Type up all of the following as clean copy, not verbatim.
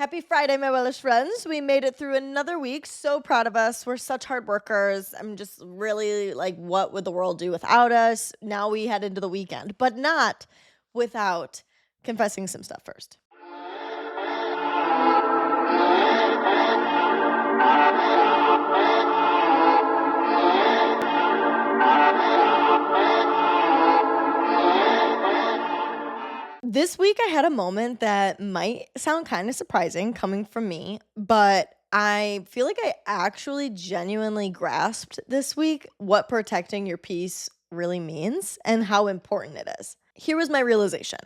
Happy Friday, my Wellish friends. We made it through another week. So proud of us. We're such hard workers. I'm just really like, what would the world do without us? Now we head into the weekend, but not without confessing some stuff first. This week, I had a moment that might sound kind of surprising coming from me, but I feel like I actually genuinely grasped this week what protecting your peace really means and how important it is. Here was my realization.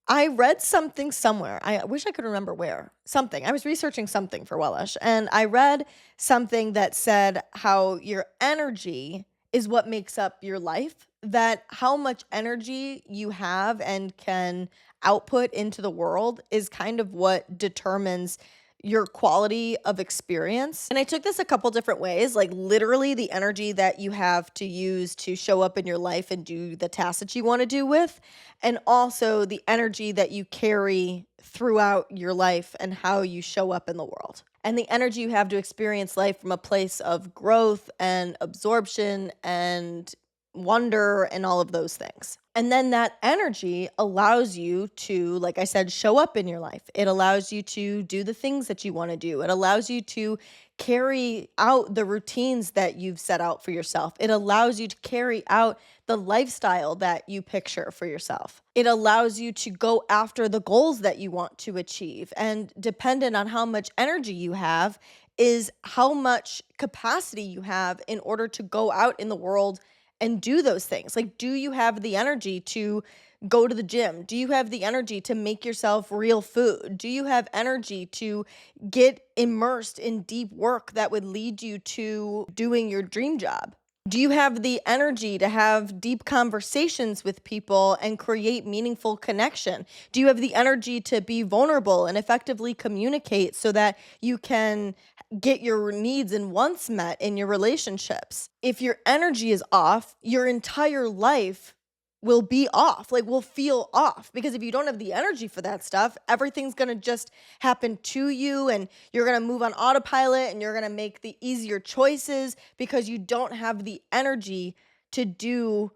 I read something somewhere. I wish I could remember where. Something. I was researching something for Wellish, and I read something that said how your energy is what makes up your life, that how much energy you have and can output into the world is kind of what determines your quality of experience. And I took this a couple different ways, like literally the energy that you have to use to show up in your life and do the tasks that you want to do with, and also the energy that you carry throughout your life and how you show up in the world. And the energy you have to experience life from a place of growth and absorption and wonder and all of those things. And then that energy allows you to, like I said, show up in your life. It allows you to do the things that you want to do. It allows you to carry out the routines that you've set out for yourself. It allows you to carry out the lifestyle that you picture for yourself. It allows you to go after the goals that you want to achieve. And dependent on how much energy you have is how much capacity you have in order to go out in the world and do those things. Like, do you have the energy to go to the gym? Do you have the energy to make yourself real food? Do you have energy to get immersed in deep work that would lead you to doing your dream job? Do you have the energy to have deep conversations with people and create meaningful connection? Do you have the energy to be vulnerable and effectively communicate so that you can get your needs and wants met in your relationships? If your energy is off, your entire life will be off, like will feel off, because if you don't have the energy for that stuff, everything's going to just happen to you and you're going to move on autopilot and you're going to make the easier choices because you don't have the energy to do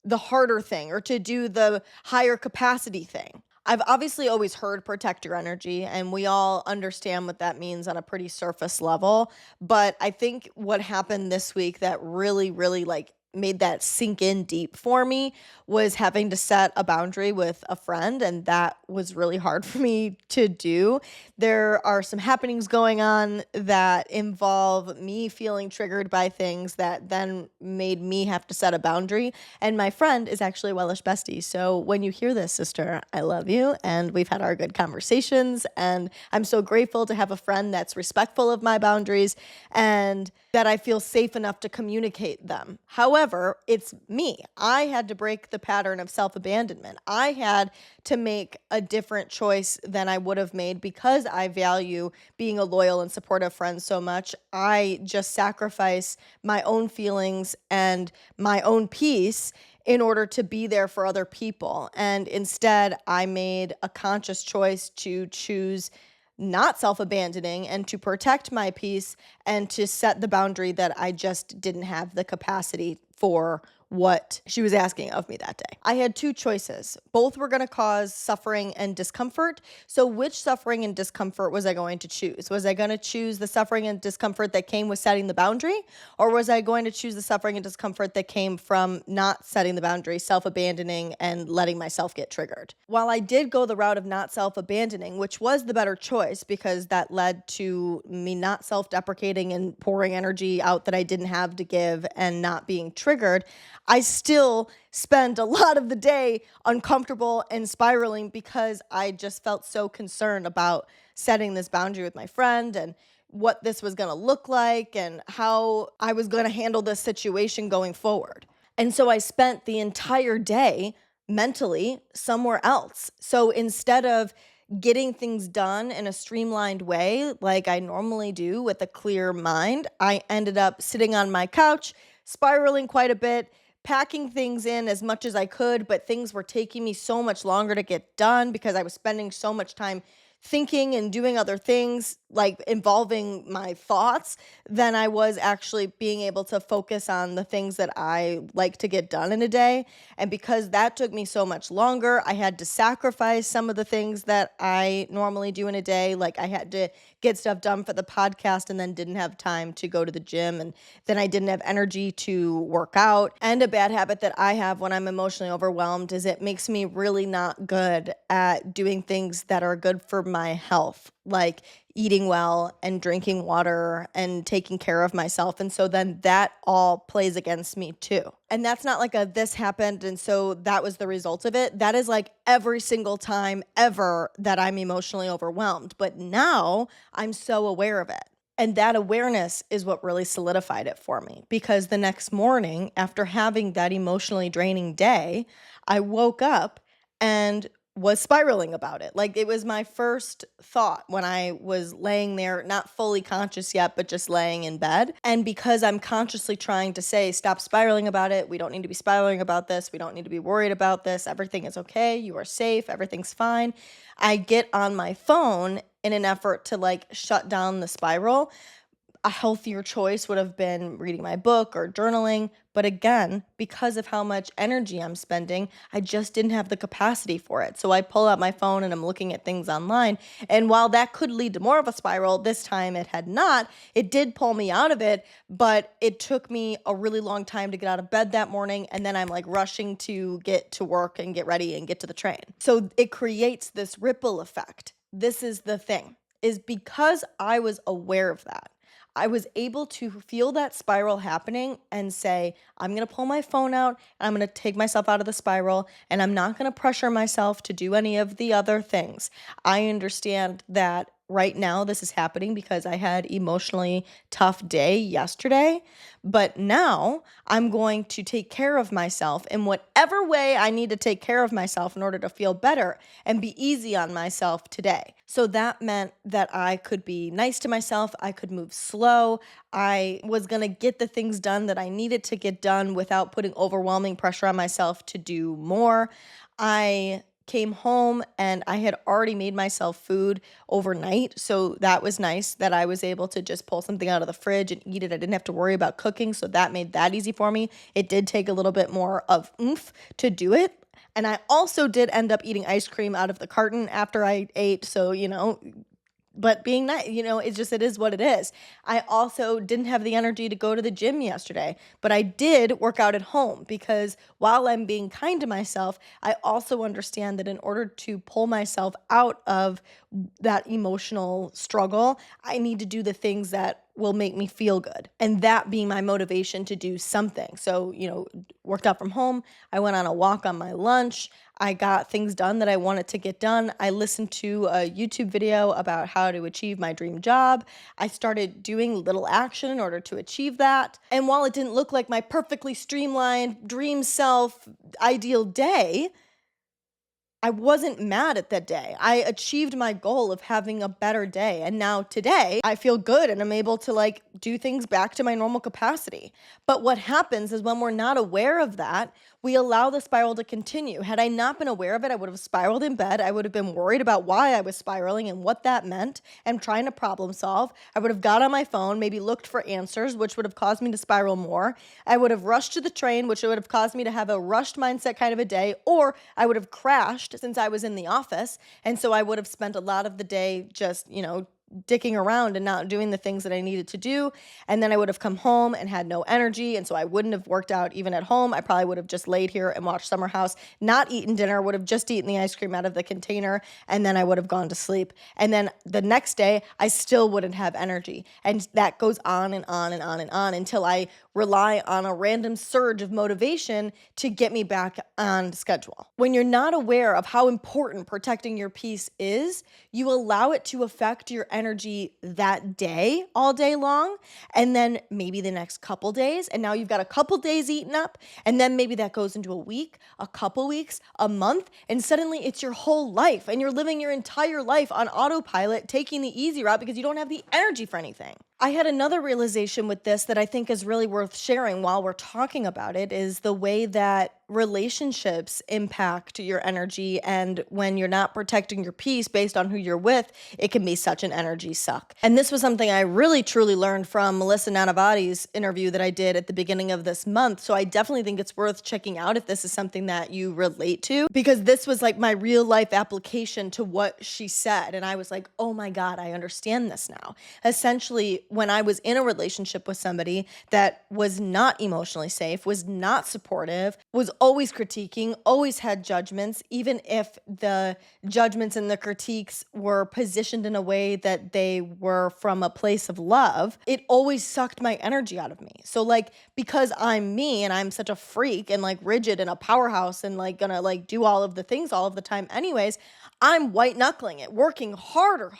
the harder thing or to do the higher capacity thing. I've obviously always heard protect your energy, and we all understand what that means on a pretty surface level. But I think what happened this week that really like made that sink in deep for me was having to set a boundary with a friend, and that was really hard for me to do. There are some happenings going on that involve me feeling triggered by things that then made me have to set a boundary. And my friend is actually a Wellish bestie. So when you hear this, sister, I love you. And we've had our good conversations. And I'm so grateful to have a friend that's respectful of my boundaries and that I feel safe enough to communicate them. However, it's me. I had to break the pattern of self-abandonment. I had to make a different choice than I would have made because I value being a loyal and supportive friend so much. I just sacrifice my own feelings and my own peace in order to be there for other people. And instead, I made a conscious choice to choose not self-abandoning and to protect my peace and to set the boundary that I just didn't have the capacity for what she was asking of me that day. I had two choices. Both were going to cause suffering and discomfort. So which suffering and discomfort was I going to choose? Was I going to choose the suffering and discomfort that came with setting the boundary? Or was I going to choose the suffering and discomfort that came from not setting the boundary, self-abandoning, and letting myself get triggered? While I did go the route of not self-abandoning, which was the better choice because that led to me not self-deprecating and pouring energy out that I didn't have to give and not being triggered, I still spent a lot of the day uncomfortable and spiraling because I just felt so concerned about setting this boundary with my friend and what this was going to look like and how I was going to handle this situation going forward. And so I spent the entire day mentally somewhere else. So instead of getting things done in a streamlined way like I normally do with a clear mind, I ended up sitting on my couch, spiraling quite a bit, packing things in as much as I could, but things were taking me so much longer to get done because I was spending so much time thinking and doing other things, like involving my thoughts, than I was actually being able to focus on the things that I like to get done in a day. And because that took me so much longer, I had to sacrifice some of the things that I normally do in a day. Like I had to get stuff done for the podcast and then didn't have time to go to the gym. And then I didn't have energy to work out. And a bad habit that I have when I'm emotionally overwhelmed is it makes me really not good at doing things that are good for my health, like eating well and drinking water and taking care of myself. And so then that all plays against me too. And that's not like a this happened and so that was the result of it. That is like every single time ever that I'm emotionally overwhelmed. But now I'm so aware of it. And that awareness is what really solidified it for me, because the next morning, after having that emotionally draining day, I woke up and was spiraling about it. Like it was my first thought when I was laying there, not fully conscious yet, but just laying in bed. And because I'm consciously trying to say, stop spiraling about it. We don't need to be spiraling about this. We don't need to be worried about this. Everything is okay. You are safe. Everything's fine. I get on my phone in an effort to like shut down the spiral. A healthier choice would have been reading my book or journaling. But again, because of how much energy I'm spending, I just didn't have the capacity for it. So I pull out my phone and I'm looking at things online. And while that could lead to more of a spiral, this time it had not. It did pull me out of it, but it took me a really long time to get out of bed that morning. And then I'm like rushing to get to work and get ready and get to the train. So it creates this ripple effect. This is the thing, is because I was aware of that. I was able to feel that spiral happening and say, I'm going to pull my phone out and I'm going to take myself out of the spiral and I'm not going to pressure myself to do any of the other things. I understand that right now this is happening because I had emotionally tough day yesterday, but now I'm going to take care of myself in whatever way I need to take care of myself in order to feel better and be easy on myself today. So that meant that I could be nice to myself. I could move slow. I was going to get the things done that I needed to get done without putting overwhelming pressure on myself to do more. I came home and I had already made myself food overnight. So that was nice that I was able to just pull something out of the fridge and eat it. I didn't have to worry about cooking. So that made that easy for me. It did take a little bit more of oomph to do it. And I also did end up eating ice cream out of the carton after I ate. So, but being nice, it is what it is. I also didn't have the energy to go to the gym yesterday, but I did work out at home because while I'm being kind to myself, I also understand that in order to pull myself out of that emotional struggle, I need to do the things that will make me feel good. And that being my motivation to do something. So, worked out from home. I went on a walk on my lunch. I got things done that I wanted to get done. I listened to a YouTube video about how to achieve my dream job. I started doing little action in order to achieve that. And while it didn't look like my perfectly streamlined dream self ideal day, I wasn't mad at that day. I achieved my goal of having a better day. And now today I feel good and I'm able to do things back to my normal capacity. But what happens is when we're not aware of that, we allow the spiral to continue. Had I not been aware of it, I would have spiraled in bed. I would have been worried about why I was spiraling and what that meant and trying to problem solve. I would have got on my phone, maybe looked for answers, which would have caused me to spiral more. I would have rushed to the train, which would have caused me to have a rushed mindset kind of a day, or I would have crashed since I was in the office. And so I would have spent a lot of the day just, dicking around and not doing the things that I needed to do. And then I would have come home and had no energy. And so I wouldn't have worked out even at home. I probably would have just laid here and watched Summer House, not eaten dinner, would have just eaten the ice cream out of the container. And then I would have gone to sleep. And then the next day, I still wouldn't have energy. And that goes on and on and on and on until I rely on a random surge of motivation to get me back on schedule. When you're not aware of how important protecting your peace is, you allow it to affect your energy that day, all day long, and then maybe the next couple days. And now you've got a couple days eaten up, and then maybe that goes into a week, a couple weeks, a month, and suddenly it's your whole life, and you're living your entire life on autopilot, taking the easy route because you don't have the energy for anything. I had another realization with this that I think is really worth sharing while we're talking about it is the way that relationships impact your energy. And when you're not protecting your peace based on who you're with, it can be such an energy suck. And this was something I really truly learned from Melissa Nanavati's interview that I did at the beginning of this month. So I definitely think it's worth checking out if this is something that you relate to, because this was like my real life application to what she said. And I was like, oh my God, I understand this now. Essentially, when I was in a relationship with somebody that was not emotionally safe, was not supportive, was always critiquing, always had judgments, even if the judgments and the critiques were positioned in a way that they were from a place of love, it always sucked my energy out of me. So like, because I'm me and I'm such a freak and like rigid and a powerhouse and like gonna like do all of the things all of the time anyways, I'm white knuckling it, working harder,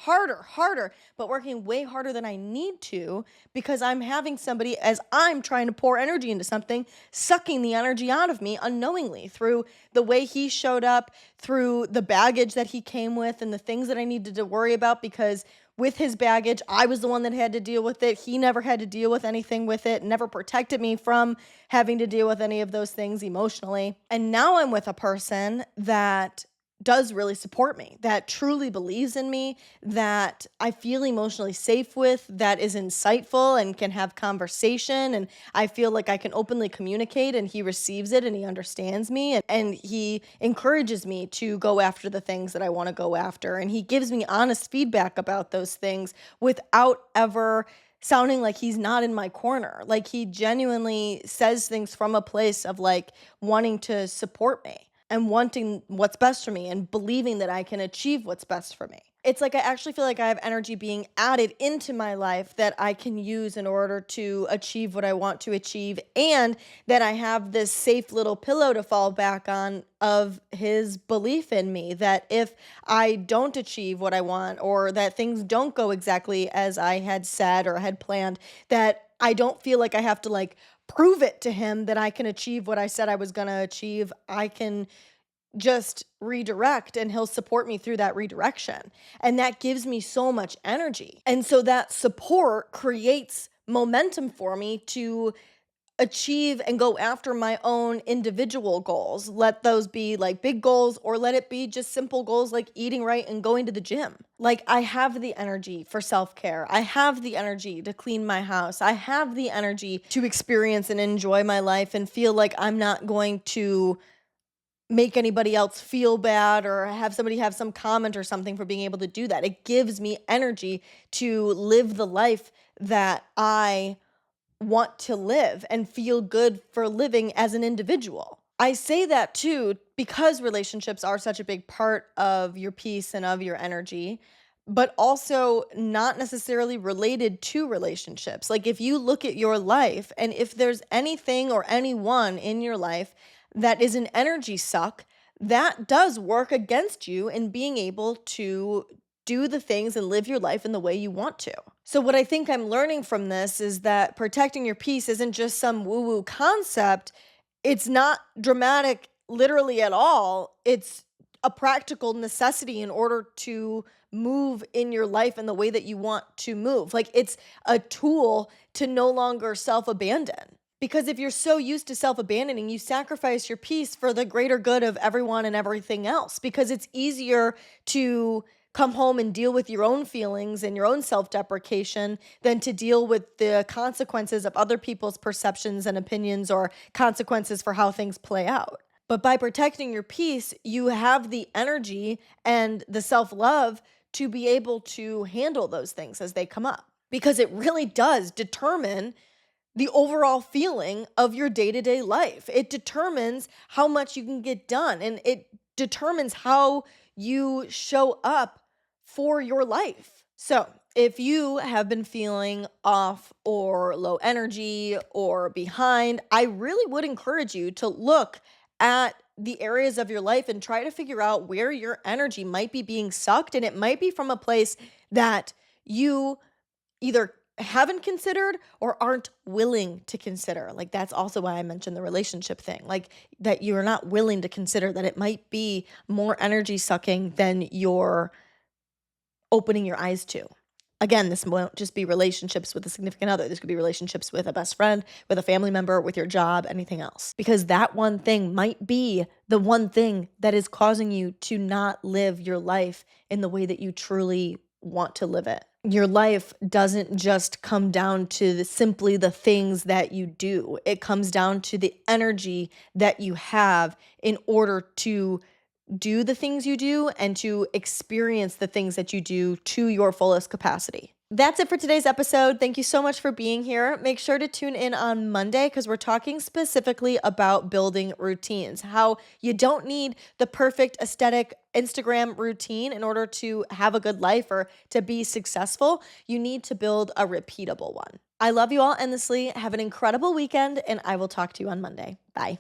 but working way harder than I need to, because I'm having somebody, as I'm trying to pour energy into something, sucking the energy out of me unknowingly through the way he showed up, through the baggage that he came with and the things that I needed to worry about, because with his baggage, I was the one that had to deal with it. He never had to deal with anything with it, never protected me from having to deal with any of those things emotionally. And now I'm with a person that does really support me, that truly believes in me, that I feel emotionally safe with, that is insightful and can have conversation. And I feel like I can openly communicate and he receives it and he understands me and he encourages me to go after the things that I want to go after. And he gives me honest feedback about those things without ever sounding like he's not in my corner. Like he genuinely says things from a place of like wanting to support me and wanting what's best for me and believing that I can achieve what's best for me. It's like I actually feel like I have energy being added into my life that I can use in order to achieve what I want to achieve, and that I have this safe little pillow to fall back on of his belief in me, that if I don't achieve what I want or that things don't go exactly as I had said or had planned, that I don't feel like I have to like prove it to him that I can achieve what I said I was going to achieve. I can just redirect and he'll support me through that redirection. And that gives me so much energy. And so that support creates momentum for me to achieve and go after my own individual goals. Let those be like big goals or let it be just simple goals like eating right and going to the gym. Like I have the energy for self-care. I have the energy to clean my house. I have the energy to experience and enjoy my life and feel like I'm not going to make anybody else feel bad or have somebody have some comment or something for being able to do that. It gives me energy to live the life that I want to live and feel good for living as an individual. I say that too because relationships are such a big part of your peace and of your energy, but also not necessarily related to relationships. Like if you look at your life and if there's anything or anyone in your life that is an energy suck, that does work against you in being able to do the things and live your life in the way you want to. So, what I think I'm learning from this is that protecting your peace isn't just some woo woo concept. It's not dramatic literally at all. It's a practical necessity in order to move in your life in the way that you want to move. Like it's a tool to no longer self abandon. Because if you're so used to self abandoning, you sacrifice your peace for the greater good of everyone and everything else. Because it's easier to come home and deal with your own feelings and your own self deprecation than to deal with the consequences of other people's perceptions and opinions or consequences for how things play out. But by protecting your peace, you have the energy and the self love to be able to handle those things as they come up. Because it really does determine the overall feeling of your day to day life. It determines how much you can get done and it determines how you show up for your life. So, if you have been feeling off or low energy or behind, I really would encourage you to look at the areas of your life and try to figure out where your energy might be being sucked. And it might be from a place that you either haven't considered or aren't willing to consider. Like that's also why I mentioned the relationship thing. Like that you're not willing to consider that it might be more energy sucking than you're opening your eyes to. Again, this won't just be relationships with a significant other. This could be relationships with a best friend, with a family member, with your job, anything else. Because that one thing might be the one thing that is causing you to not live your life in the way that you truly want to live it. Your life doesn't just come down to simply the things that you do. It comes down to the energy that you have in order to do the things you do and to experience the things that you do to your fullest capacity. That's it for today's episode. Thank you so much for being here. Make sure to tune in on Monday because we're talking specifically about building routines, how you don't need the perfect aesthetic Instagram routine in order to have a good life or to be successful. You need to build a repeatable one. I love you all endlessly. Have an incredible weekend, and I will talk to you on Monday. Bye.